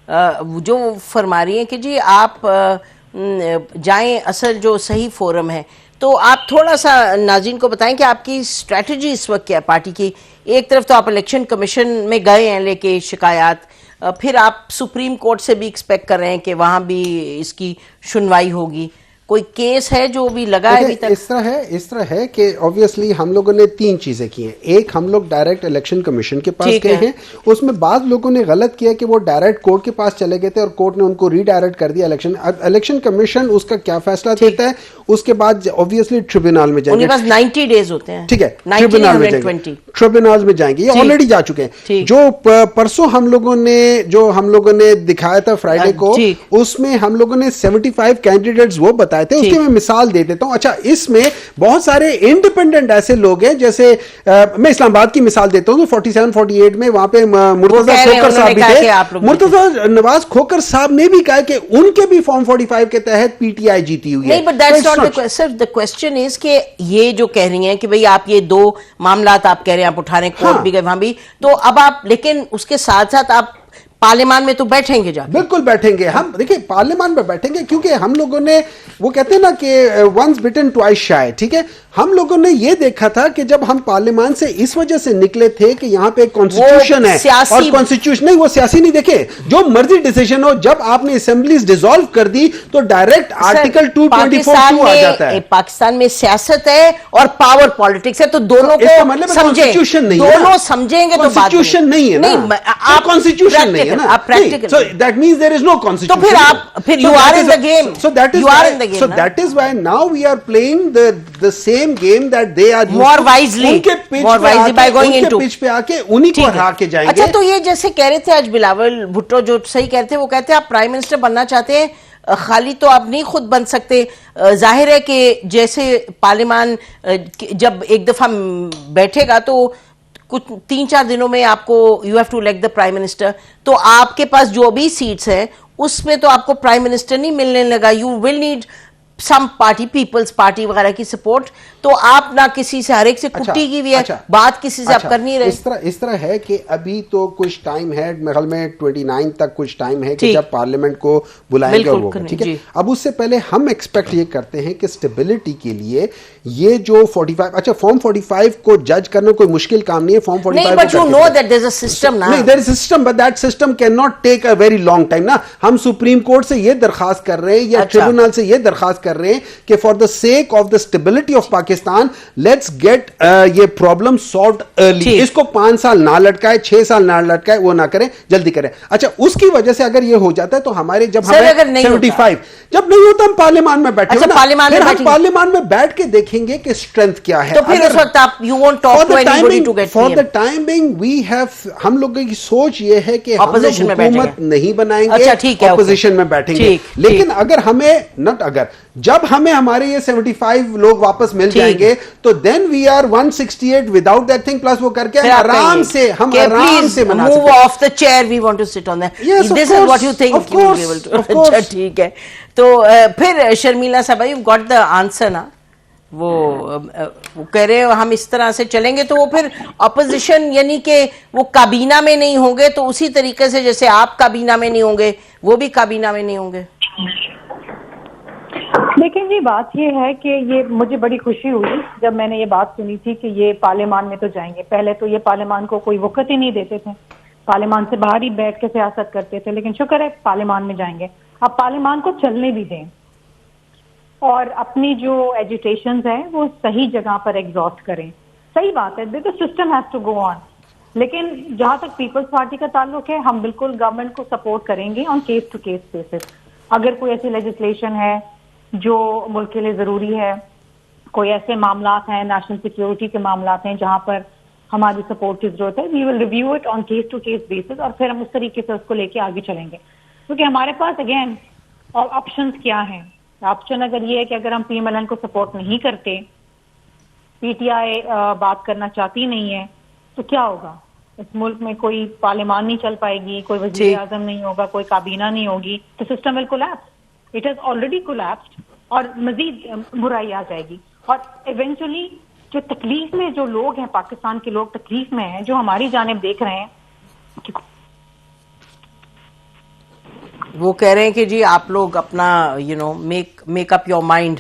जो फरमा रही हैं कि जी आप जाएं असल जो सही फोरम है, तो आप थोड़ा सा नाज़रीन को बताएं कि आपकी स्ट्रेटजी इस वक्त क्या है पार्टी की। एक तरफ तो आप इलेक्शन कमीशन में गए हैं लेके शिकायत, फिर आप सुप्रीम कोर्ट से भी एक्सपेक्ट कर रहे हैं कि वहां भी इसकी सुनवाई होगी। कोई केस है जो भी लगा है अभी तक? इस तरह है कि ऑब्वियसली हम लोगों ने तीन चीजें की हैं। एक, हम लोग डायरेक्ट इलेक्शन कमीशन के पास गए हैं, उसमें बाद लोगों ने गलत किया कि वो डायरेक्ट कोर्ट के पास चले गए थे और कोर्ट ने उनको रीडायरेक्ट कर दिया इलेक्शन कमीशन उसका क्या फैसला देता है, उसके बाद ऑब्वियसली ट्रिब्यूनल में जाएंगे। उनके पास 90 डेज होते हैं, ठीक है, ट्रिब्यूनल में जाएंगे, ये ऑलरेडी जा चुके हैं। जो परसों हम लोगों ने दिखाया था फ्राइडे को, उसमें हम लोगों ने 75 कैंडिडेट्स वो बताए थे। उसकी मैं मिसाल दे देता हूं। अच्छा, इसमें बहुत सारे इंडिपेंडेंट ऐसे लोग हैं, जैसे मैं इस्लामाबाद की मिसाल देता हूं, तो 47-48 में वहां पे मुर्तजा खोकर साहब भी थे। मुर्तजा नवाज खोकर साहब ने भी कहा कि उनके भी फॉर्म 45 के तहत पीटीआई जीती हुई है। नहीं, but that's not the question. The question is कि ये जो कह रही हैं कि भाई आप ये दो मामलात आप कह रहे हैं आप उठा रहे हैं, कोर्ट भी गए वहां भी, तो अब आप, लेकिन उसके साथ साथ आप पार्लियामान में तो बैठेंगे जाके? बिल्कुल बैठेंगे हम। देखिए, पार्लियामान में बैठेंगे क्योंकि हम लोगों ने, वो कहते हैं ना कि वंस बिटन ट्वाइस शाय, ठीक है। हम लोगों ने ये देखा था कि जब हम पार्लियामान से इस वजह से निकले थे कि यहां पे कॉन्स्टिट्यूशन है, और कॉन्स्टिट्यूशन नहीं, वो सियासी नहीं, देखे जो मर्जी डिसीजन हो, जब आपने असेंबलीज डिसॉल्व कर दी तो डायरेक्ट आर्टिकल 224 आ जाता है। पाकिस्तान में सियासत है और पावर पॉलिटिक्स है, तो दोनों को मतलब कॉन्स्टिट्यूशन नहीं, दोनों समझेंगे तो कॉन्स्टिट्यूशन नहीं है ना, आप कॉन्स्टिट्यूशन नहीं है ना, आप practical, so that means there is no constitution. तो फिर आप, फिर you are in the game. So that is why, so that is why now we are playing the same game that they are used more wisely, more wisely by going into pitch पे आके उन्हीं को हरा के जाएंगे। अच्छा, तो ये जैसे कह रहे थे आज बिलावल भुट्टो, जो सही कहते हैं, वो कहते हैं आप प्राइम मिनिस्टर बनना चाहते हैं, खाली तो आप नहीं खुद बन सकते। जाहिर है कि जैसे पार्लियामान जब एक दफा बैठेगा तो कुछ 3-4 दिनों में आपको you have to elect the prime minister, तो आपके पास जो भी सीट्स हैं उसमें तो आपको प्राइम मिनिस्टर नहीं मिलने लगा। You will need some party, people's party वगैरह की सपोर्ट, तो आप ना किसी से, हर एक से कुट्टी की भी है, बात किसी से आप कर नहीं रहे। इस तरह है कि अभी तो कुछ टाइम है, मेरे ख्याल में 29 तक कुछ टाइम है कि जब पार्लियामेंट को बुलाएंगे और वो, ठीक है। अब उससे पहले हम एक्सपेक्ट ये करते हैं कि स्टेबिलिटी के लिए ये जो 45, अच्छा फॉर्म 45 को जज करना कोई मुश्किल काम नहीं है। Form 45 but you know that there is a system ना। नहीं, there is a system, but that system can not take a very long time ना। हम सुप्रीम कोर्ट से ये दरखास्त कर रहे हैं या ट्रिब्यूनल से ये दरखास्त कर रहे हैं कि for the sake of the stability of Pakistan let's get ये प्रॉब्लम सॉल्व्ड अर्ली। इसको 5 साल ना लटकाए, 6 साल ना लटकाए, वो ना करें, जल्दी करें। अच्छा, उसकी वजह से अगर ये हो जाता है तो हमारे जब हमें 75 जब नहीं होता, हम पार्लियामान में बैठे, अच्छा, पार्लियामान में बैठ के देखेंगे कि स्ट्रेंथ क्या है। तो फिर उस वक्त आप you won't talk to anybody to get for the time being we have, हम लोगों की सोच ये है कि हम हुकूमत नहीं बनाएंगे, अच्छा ठीक है, ऑपोजिशन में बैठेंगे। लेकिन अगर हमें जब हमें हमारे ये 75 लोग वापस मिल जाएंगे तो then we are 168 without that thing, plus वो करके हम आराम से बना सकते हैं। Move off the chair, we want to sit on that, this is what you think you will be able to. अच्छा ठीक है, तो फिर शर्मिला साहब, यू गॉट द आंसर ना। वो कह रहे हो हम इस तरह से चलेंगे तो वो फिर अपोजिशन, यानी कि वो काबीना में नहीं होंगे, तो उसी तरीके से जैसे आप काबीना में नहीं होंगे वो भी काबीना में नहीं होंगे। लेकिन जी बात ये है कि ये मुझे बड़ी खुशी हुई जब मैंने ये बात सुनी थी कि ये पार्लियामान में तो जाएंगे। पहले तो ये पार्लियामान को कोई वक़्त ही नहीं देते थे, पार्लियामान से बाहर ही बैठ के सियासत करते थे, लेकिन शुक्र है पार्लियामान में जाएंगे। अब पार्लियामान को चलने भी दें और अपनी जो एजुटेशंस है वो सही जगह पर एग्जॉस्ट करें। सही बात है, देखो system has to go on, लेकिन जहां तक पीपल्स पार्टी का ताल्लुक है, हम बिल्कुल गवर्नमेंट को सपोर्ट करेंगे on case to case basis. अगर कोई ऐसी लेजिस्लेशन है जो मुल्क के लिए जरूरी है, कोई ऐसे मामलात हैं, नेशनल सिक्योरिटी के मामलात हैं जहां पर हमारी सपोर्ट की जरूरत है, we will review it on case to case basis और फिर हम उस तरीके से उसको लेके आगे चलेंगे। क्योंकि हमारे पास अगेन ऑप्शंस क्या हैं। ऑप्शन अगर ये है कि अगर हम पीएमएलएन को सपोर्ट नहीं करते, पीटीआई बात करना चाहती नहीं है, तो क्या होगा? इस मुल्क में कोई पार्लियामान नहीं चल पाएगी, कोई वज़ीर आज़म नहीं होगा, कोई काबीना नहीं होगी, तो system will collapse. It has already collapsed और मजीद बुराई आ जाएगी। और इवेंचुअली जो तकलीफ में जो लोग हैं, पाकिस्तान के लोग तकलीफ में हैं, जो हमारी जानिब देख रहे हैं वो कह रहे हैं कि जी आप लोग अपना मेक अप योर माइंड